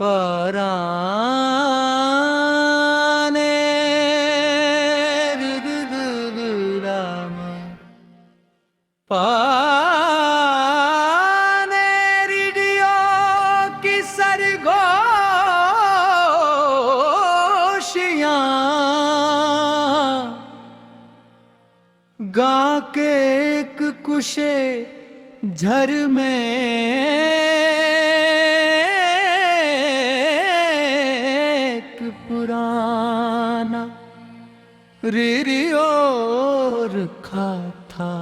पराने राम पाने रेडियो की सरगोशियां गा के एक कुशे झर में एक पुराना रेडियो रखा था।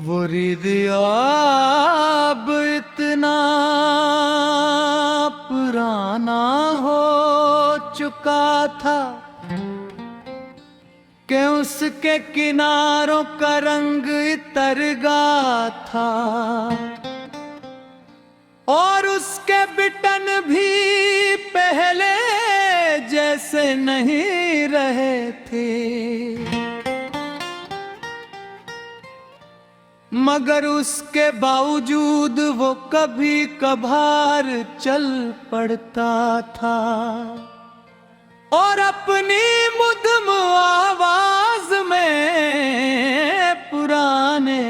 वो रेडियो अब इतना पुराना हो चुका था कि उसके किनारों का रंग इतर गया था और उसके बटन भी पहले जैसे नहीं रहे थे, मगर उसके बावजूद वो कभी कभार चल पड़ता था और अपनी मुद्दम आवाज में पुराने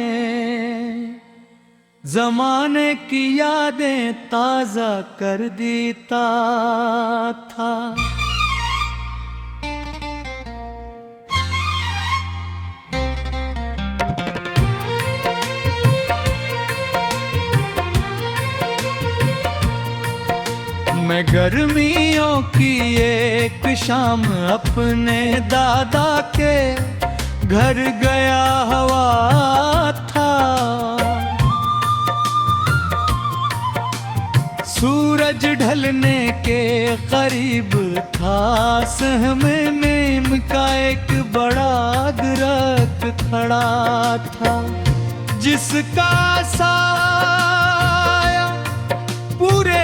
जमाने की यादें ताजा कर देता था। मैं गर्मियों की एक शाम अपने दादा के घर गया हुआ था। सूरज ढलने के करीब था, सहमे नीम का एक बड़ा दरख्त खड़ा था जिसका साया पूरे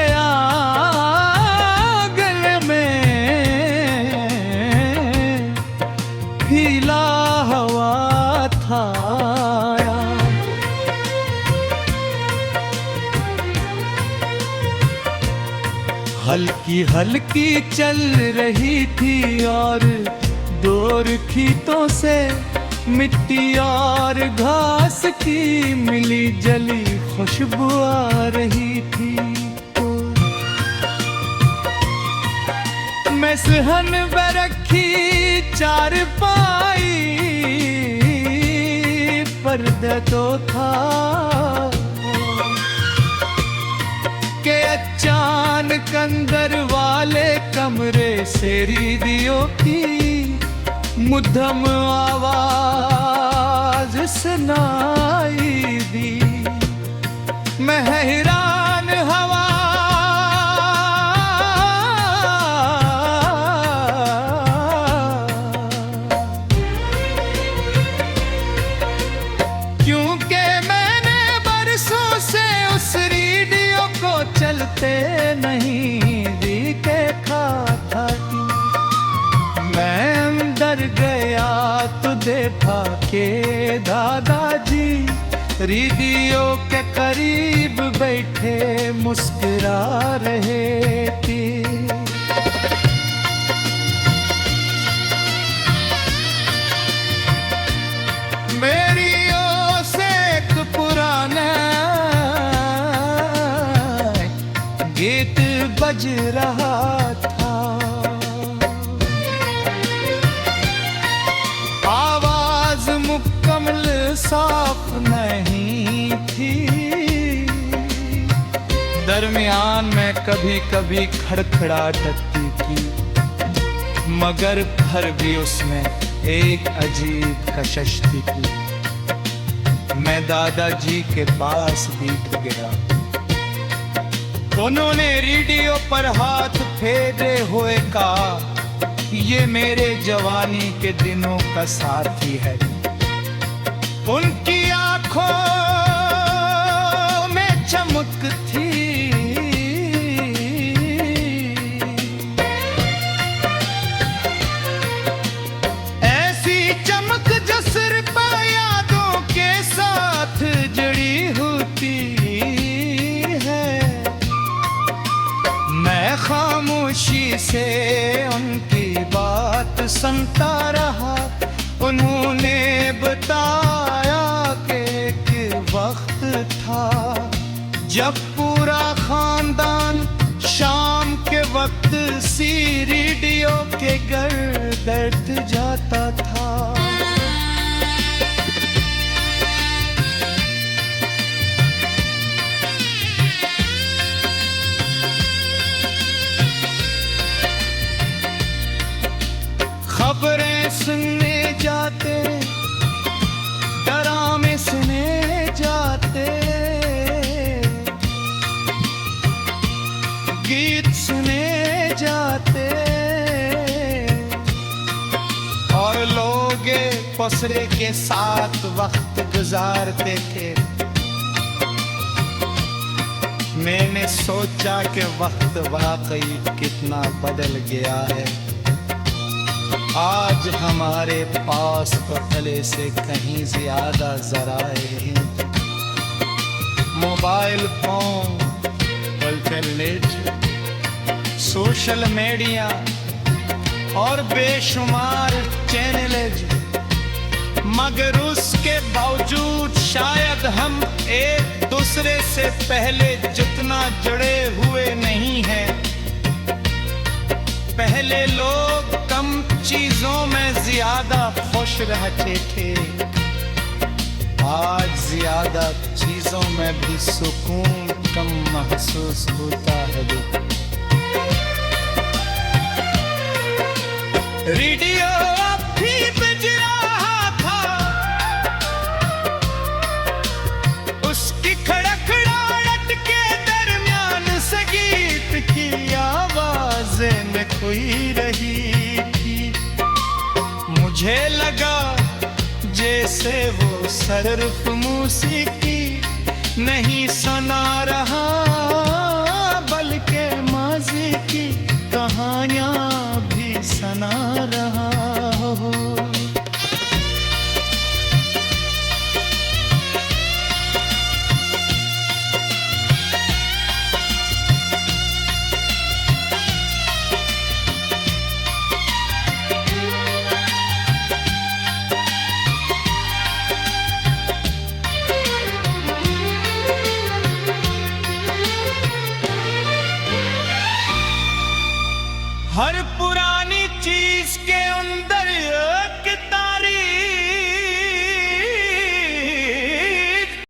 हल्की हल्की चल रही थी और दूर खेतों से मिट्टी और घास की मिली जली खुशबू आ रही थी। मैं सहन में रखी चारपाई पर्दा तो था के अचानक अंदर वाले कमरे से रेडियो की मुद्दम आवाज सुनाई दी। मैं हैरान हवा क्योंकि मैंने बरसों से उस रेडियो को चलते नहीं देखा था। मैं अंदर गया तो देखा के दादाजी रेडियो के करीब बैठे मुस्कुरा रहे थे। मेरी ओर से एक पुराना गीत बज रहा था, आवाज मुकम्मल साफ नहीं थी, दरमियान में कभी कभी खड़खड़ाहटती थी, मगर फिर भी उसमें एक अजीब कशिश थी। मैं दादाजी के पास बैठ गया, उन्होंने रेडियो पर हाथ फेरे हुए कहा, ये मेरे जवानी के दिनों का साथी है। उनकी आंखों में चमक थी, ऐसी चमक जो सिर्फ यादों के साथ जड़ी होती है। था। जब पूरा खानदान शाम के वक्त सी रेडियो के घर बैठ जाता था। खबरें सुनने जाते, ड्रामे सुने जाते, गीत सुने जाते और लोग एक दूसरे के साथ वक्त गुजारते थे। मैंने सोचा कि वक्त वाकई कितना बदल गया है। आज हमारे पास पहले से कहीं ज्यादा ज़राए हैं। Mobile phone, internet, social media और बेशुमार चैनल, मगर उसके बावजूद शायद हम एक दूसरे से पहले जितना जुड़े हुए नहीं हैं। पहले लोग कम चीजों में ज्यादा खुश रहते थे, आज ज्यादा चीजों में भी सुकून कम महसूस होता है। रेडियो अब भी बज रहा था, उसकी खड़खड़ाहट के दरमियान से गीत की आवाज़ें में खोई रही थी। मुझे लगा जैसे वो सिर्फ मौसीकी नहीं सुना रहा